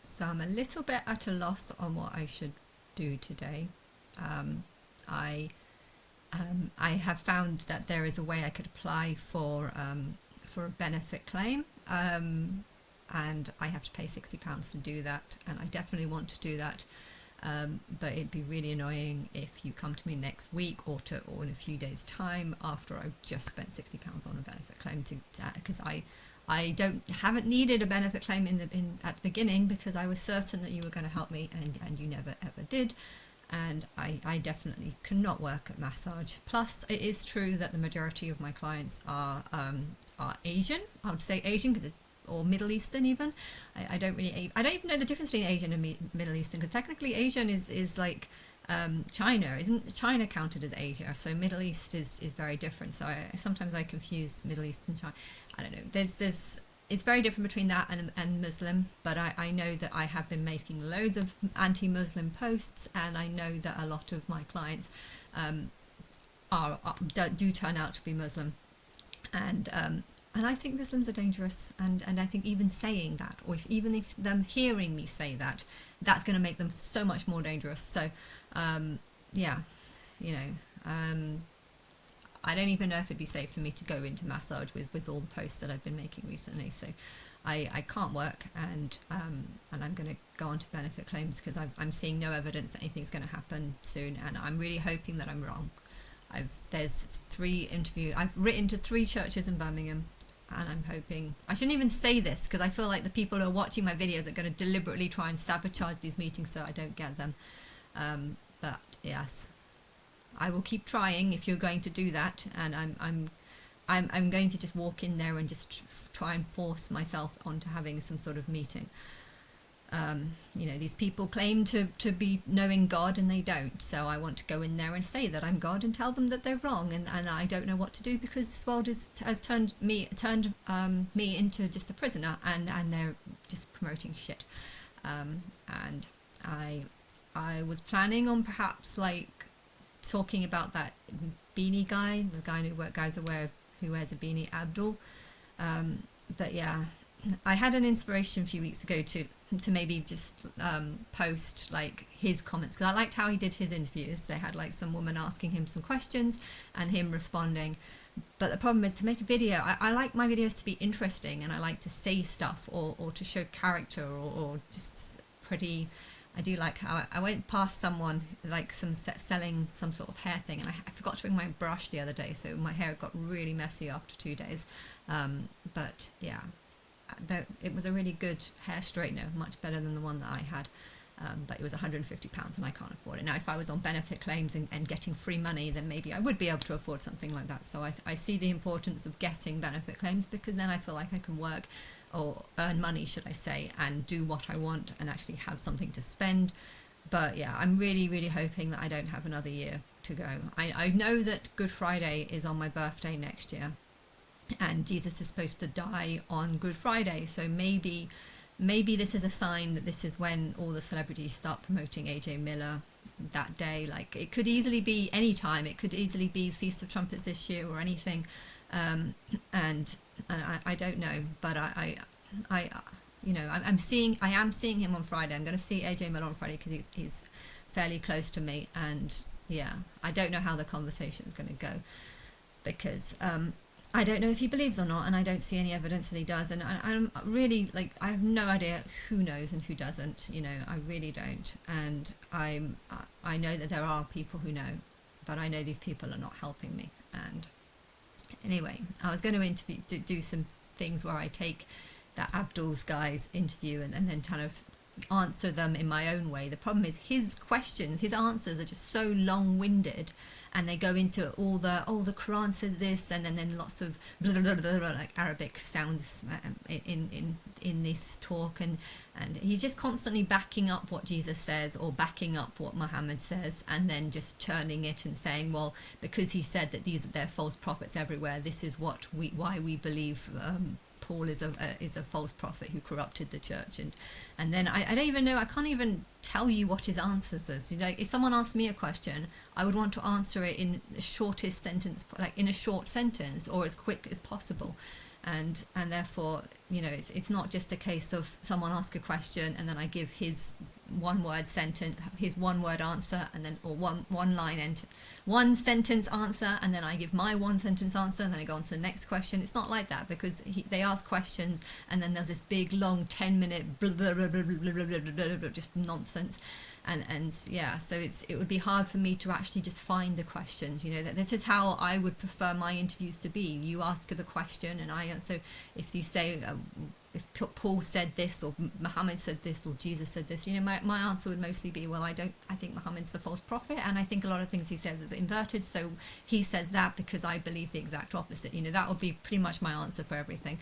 So I'm a little bit at a loss on what I should do today. Um, I I have found that there is a way I could apply for a benefit claim, and I have to pay £60 to do that, and I definitely want to do that. But it'd be really annoying if you come to me next week or in a few days' time after I've just spent £60 on a benefit claim because I haven't needed a benefit claim at the beginning because I was certain that you were going to help me, and you never ever did. And I definitely cannot work at massage. Plus, it is true that the majority of my clients are Asian. I would say Asian or Middle Eastern even. I don't even know the difference between Asian and Middle Eastern, because technically Asian is like China. Isn't China counted as Asia? So Middle East is very different. So sometimes I confuse Middle East and China. I don't know. There's it's very different between that and Muslim, but I know that I have been making loads of anti-Muslim posts, and I know that a lot of my clients do turn out to be Muslim, and I think Muslims are dangerous, and I think even saying that, or even if them hearing me say that, that's going to make them so much more dangerous. So yeah, you know, I don't even know if it'd be safe for me to go into massage with all the posts that I've been making recently. So I can't work, and I'm going to go on to benefit claims because I'm seeing no evidence that anything's going to happen soon, and I'm really hoping that I'm wrong. There's I've written to 3 churches in Birmingham, and I'm hoping, I shouldn't even say this because I feel like the people who are watching my videos are going to deliberately try and sabotage these meetings so I don't get them. But yes, I will keep trying if you're going to do that, and I'm going to just walk in there and just try and force myself onto having some sort of meeting. These people claim to be knowing God and they don't, so I want to go in there and say that I'm God and tell them that they're wrong, and I don't know what to do because this world has turned me into just a prisoner, and they're just promoting shit. And I was planning on perhaps like talking about that beanie guy, the guy who wears a beanie, Abdul. But yeah, I had an inspiration a few weeks ago to maybe just post like his comments, because I liked how he did his interviews. They had like some woman asking him some questions and him responding. But the problem is, to make a video, I like my videos to be interesting, and I like to say stuff or to show character or just pretty. I do like how I went past someone like selling some sort of hair thing, and I forgot to bring my brush the other day, so my hair got really messy after 2 days. But yeah, it was a really good hair straightener, much better than the one that I had. But it was £150 and I can't afford it. Now, if I was on benefit claims and getting free money, then maybe I would be able to afford something like that. So I see the importance of getting benefit claims, because then I feel like I can work, or earn money, should I say, and do what I want and actually have something to spend. But yeah, I'm really, really hoping that I don't have another year to go. I know that Good Friday is on my birthday next year, and Jesus is supposed to die on Good Friday, so maybe this is a sign that this is when all the celebrities start promoting AJ Miller that day. Like, it could easily be any time. It could easily be the Feast of Trumpets this year or anything. And I don't know, but I am seeing him on Friday. I'm going to see AJ Miller on Friday because he's fairly close to me, and yeah, I don't know how the conversation is going to go, because I don't know if he believes or not, and I don't see any evidence that he does, and I'm really, like, I have no idea who knows and who doesn't, I really don't, and I know that there are people who know, but I know these people are not helping me. And anyway, I was going to do some things where I take that Abdul's guy's interview and then kind of answer them in my own way. The problem is his answers are just so long-winded, and they go into all the Quran says this, and then lots of blah, blah, blah, blah, blah, like Arabic sounds in this talk, and he's just constantly backing up what Jesus says or backing up what Muhammad says, and then just churning it and saying, well, because he said that there are false prophets everywhere, this is why we believe Paul is a false prophet who corrupted the church, and then I don't even know, I can't even tell you what his answers is. If someone asked me a question, I would want to answer it in the shortest sentence, like in a short sentence or as quick as possible. and therefore, you know, it's not just a case of someone ask a question and then I give his one word answer, and then, or one sentence answer, and then I give my one sentence answer, and then I go on to the next question. It's not like that, because they ask questions and then there's this big long 10-minute blah, blah, blah, blah, blah, blah, blah, blah, blah, just nonsense. And yeah, so it would be hard for me to actually just find the questions. You know, that this is how I would prefer my interviews to be. You ask the question and I answer. If you say, if Paul said this, or Muhammad said this, or Jesus said this, you know, my answer would mostly be, well, I think Muhammad's the false prophet, and I think a lot of things he says is inverted, so he says that because I believe the exact opposite. You know, that would be pretty much my answer for everything.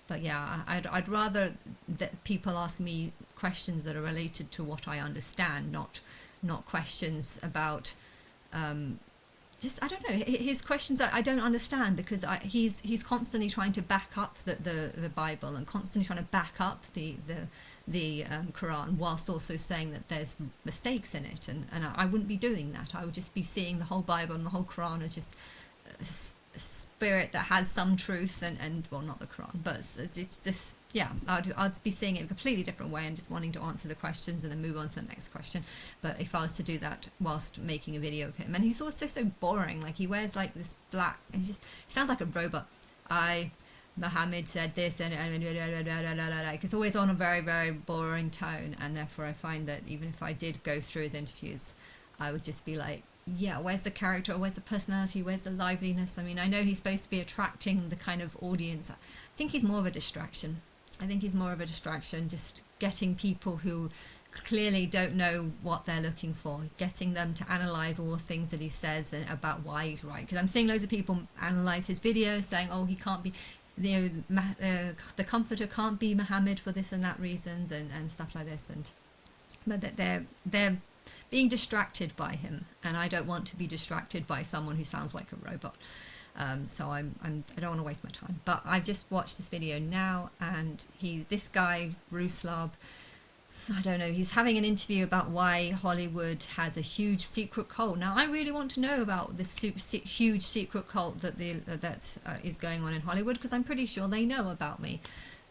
But yeah, I'd rather that people ask me questions that are related to what I understand, not questions about just, I don't know, his questions I don't understand, because he's constantly trying to back up the Bible, and constantly trying to back up the Quran, whilst also saying that there's mistakes in it, and I wouldn't be doing that. I would just be seeing the whole Bible and the whole Quran as just a spirit that has some truth, and well, not the Quran, but it's this. Yeah, I'd be seeing it in a completely different way and just wanting to answer the questions and then move on to the next question. But if I was to do that whilst making a video of him, and he's also so boring, like he wears like this black, and he sounds like a robot. Muhammad said this, and like it's always on a very, very boring tone, and therefore I find that even if I did go through his interviews, I would just be like, yeah, where's the character, where's the personality, where's the liveliness? I mean, I know he's supposed to be attracting the kind of audience. I think he's more of a distraction. Just getting people who clearly don't know what they're looking for, getting them to analyse all the things that he says and about why he's right. Because I'm seeing loads of people analyse his videos, saying, oh, he can't be, you know, the Comforter can't be Muhammad for this and that reasons, and stuff like this. But that they're being distracted by him, and I don't want to be distracted by someone who sounds like a robot. So I don't want to waste my time. But I've just watched this video now, and this guy Ruslab, I don't know, he's having an interview about why Hollywood has a huge secret cult. Now I really want to know about this huge secret cult that is going on in Hollywood, because I'm pretty sure they know about me.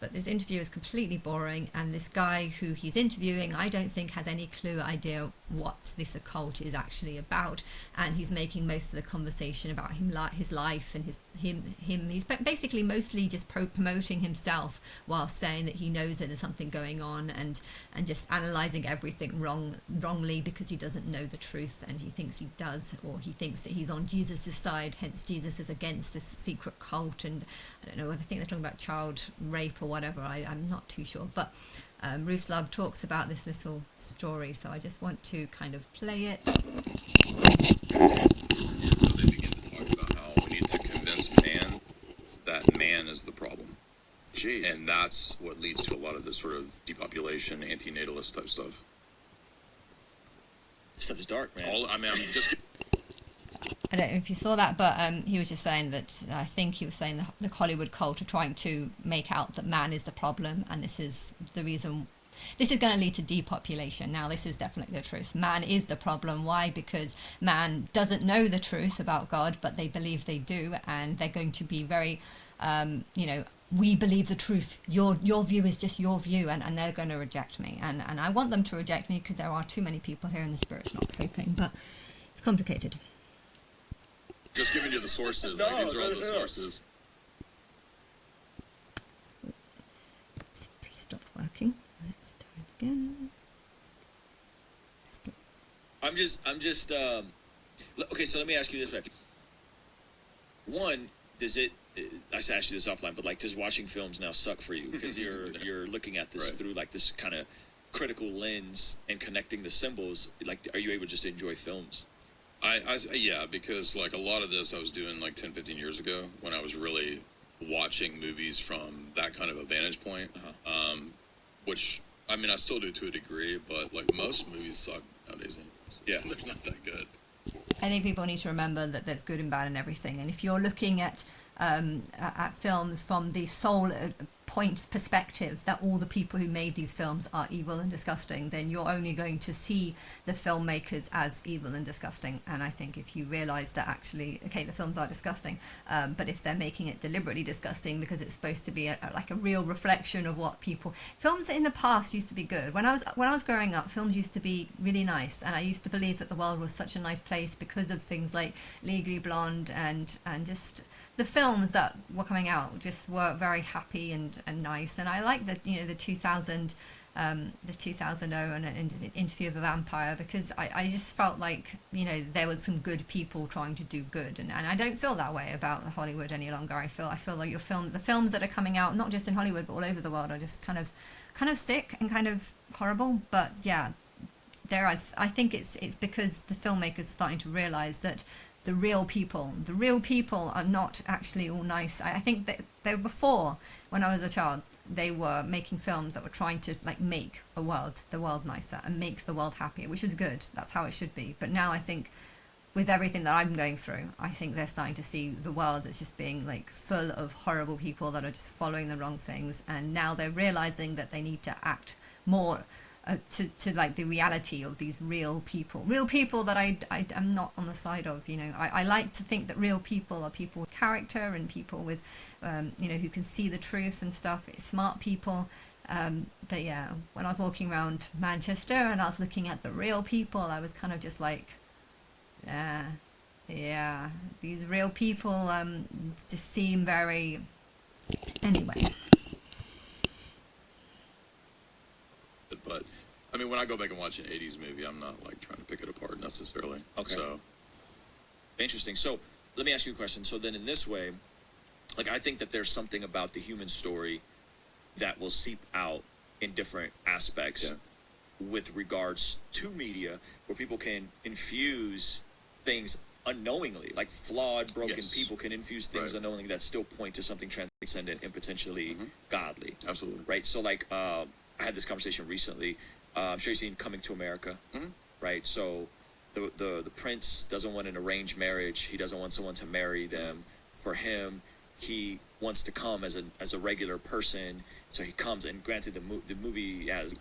But this interview is completely boring, and this guy who he's interviewing, I don't think has any idea what this occult is actually about, and he's making most of the conversation about his life and him. He's basically mostly just promoting himself, while saying that he knows that there's something going on, and just analysing everything wrongly because he doesn't know the truth, and he thinks he does, or he thinks that he's on Jesus' side, hence Jesus is against this secret cult. And I don't know, I think they're talking about child rape or whatever, I'm not too sure, but Ruslab talks about this little story, so I just want to kind of play it. Yeah, so they begin to talk about how we need to convince man that man is the problem. Jeez. And that's what leads to a lot of this sort of depopulation, anti-natalist type stuff. This stuff is dark, man. I'm just... I don't know if you saw that, but he was just saying that, I think he was saying the Hollywood cult are trying to make out that man is the problem, and this is the reason. This is going to lead to depopulation. Now, this is definitely the truth. Man is the problem. Why? Because man doesn't know the truth about God, but they believe they do, and they're going to be very, we believe the truth. Your view is just your view, and they're going to reject me. And I want them to reject me, because there are too many people here and the spirit's not coping, but it's complicated. Just giving you the sources. These are all the sources. It's stopped working. Let's do it again. I'm just okay, so let me ask you this, Becky. One, does it, I asked you this offline, but like, does watching films now suck for you? Because you're looking at this through like this kind of critical lens and connecting the symbols. Like, are you able just to enjoy films? Yeah, because like a lot of this I was doing like 10, 15 years ago, when I was really watching movies from that kind of a vantage point, which, I mean, I still do to a degree, but like most movies suck nowadays anyways. Yeah. They're not that good. I think people need to remember that there's good and bad in everything, and if you're looking at films from the sole perspective that all the people who made these films are evil and disgusting, then you're only going to see the filmmakers as evil and disgusting. And I think if you realise that actually, okay, the films are disgusting, but if they're making it deliberately disgusting because it's supposed to be like a real reflection of what people... Films in the past used to be good. When I was growing up, films used to be really nice, and I used to believe that the world was such a nice place because of things like Legally Blonde and just the films that were coming out just were very happy and nice. And I like the 2000 and an Interview with a Vampire, because I just felt like there was some good people trying to do good, and I don't feel that way about Hollywood any longer. I feel like the films that are coming out, not just in Hollywood but all over the world, are just kind of sick and kind of horrible. But yeah, I think it's because the filmmakers are starting to realize that the real people are not actually all nice. I think that they were, before, when I was a child, they were making films that were trying to like make the world nicer and make the world happier, which was good. That's how it should be. But now I think with everything that I'm going through, I think they're starting to see the world as just being like full of horrible people that are just following the wrong things, and now they're realizing that they need to act more to like the reality of these real people that I am not on the side of. I like to think that real people are people with character and people with who can see the truth and stuff, smart people. But yeah, when I was walking around Manchester and I was looking at the real people, I was kind of just like, yeah, these real people just seem very... Anyway. But I mean, when I go back and watch an '80s movie, I'm not like trying to pick it apart necessarily. Okay. So Interesting. So let me ask you a question. So then, in this way, like, I think that there's something about the human story that will seep out in different aspects with regards to media, where people can infuse things unknowingly, like flawed, broken people can infuse things unknowingly that still point to something transcendent and potentially godly. Absolutely. Right. So like, I had this conversation recently. I'm sure you've seen Coming to America, right? So the prince doesn't want an arranged marriage. He doesn't want someone to marry them for him. He wants to come as a regular person. So he comes, and granted, the movie has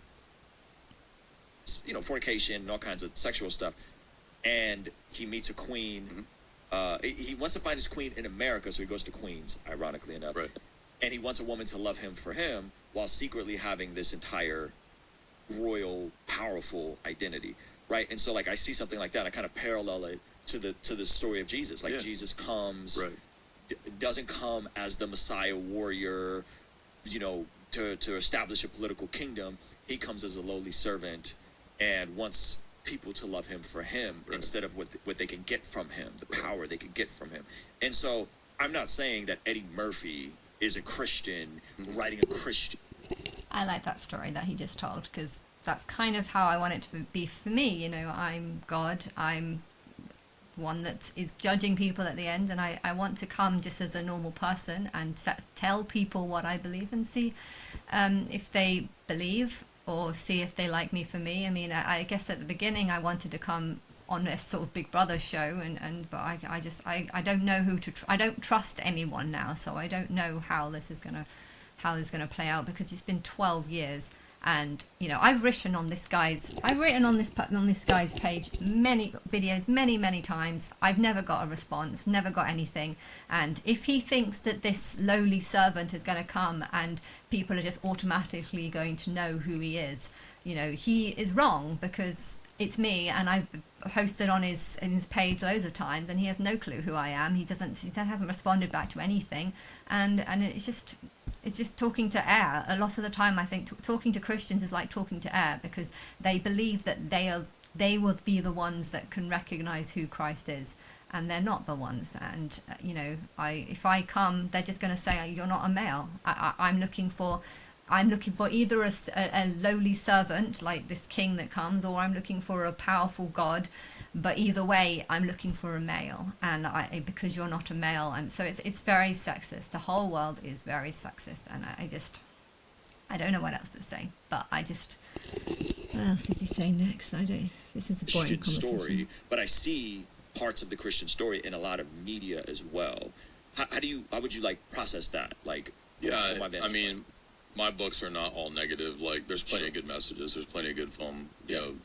fornication and all kinds of sexual stuff. And he meets a queen. He wants to find his queen in America, so he goes to Queens, ironically enough. Right. And he wants a woman to love him for him, while secretly having this entire royal, powerful identity, right? And so, like, I see something like that, I kind of parallel it to the story of Jesus. Like, Jesus comes, doesn't come as the Messiah warrior, to establish a political kingdom. He comes as a lowly servant and wants people to love him for him instead of what they can get from him, the power they can get from him. And so, I'm not saying that Eddie Murphy is a Christian writing a Christian. I like that story that he just told, because that's kind of how I want it to be for me. I'm God. I'm one that is judging people at the end, and I want to come just as a normal person and tell people what I believe and see if they believe, or see if they like me for me. I mean, I guess at the beginning I wanted to come on a sort of Big Brother show, but I don't know who to I don't trust anyone now, so I don't know how this is gonna play out, because it's been 12 years, and I've written on this guy's page many videos many times. I've never got a response, never got anything. And if he thinks that this lowly servant is going to come and people are just automatically going to know who he is, he is wrong, because it's me, and I've posted on his page loads of times, and he has no clue who I am. He hasn't responded back to anything, and it's just talking to air. A lot of the time, I think talking to Christians is like talking to air, because they believe that they will be the ones that can recognize who Christ is, and they're not the ones. And if I come, they're just going to say, you're not a male. I'm looking for either a lowly servant like this king that comes, or I'm looking for a powerful God. But either way, I'm looking for a male, and because you're not a male, and so it's very sexist. The whole world is very sexist, and I don't know what else to say. But what else does he say next? This is a boring Christian story, but I see parts of the Christian story in a lot of media as well. How would you like process that? Like, I mean, my books are not all negative. Like, there's plenty of good messages. There's plenty of good film,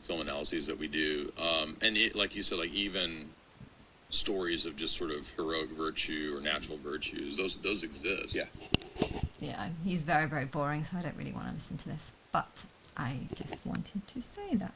film analyses that we do. And like you said, like even stories of just sort of heroic virtue or natural virtues. Those exist. Yeah. Yeah, he's very, very boring, so I don't really want to listen to this. But I just wanted to say that.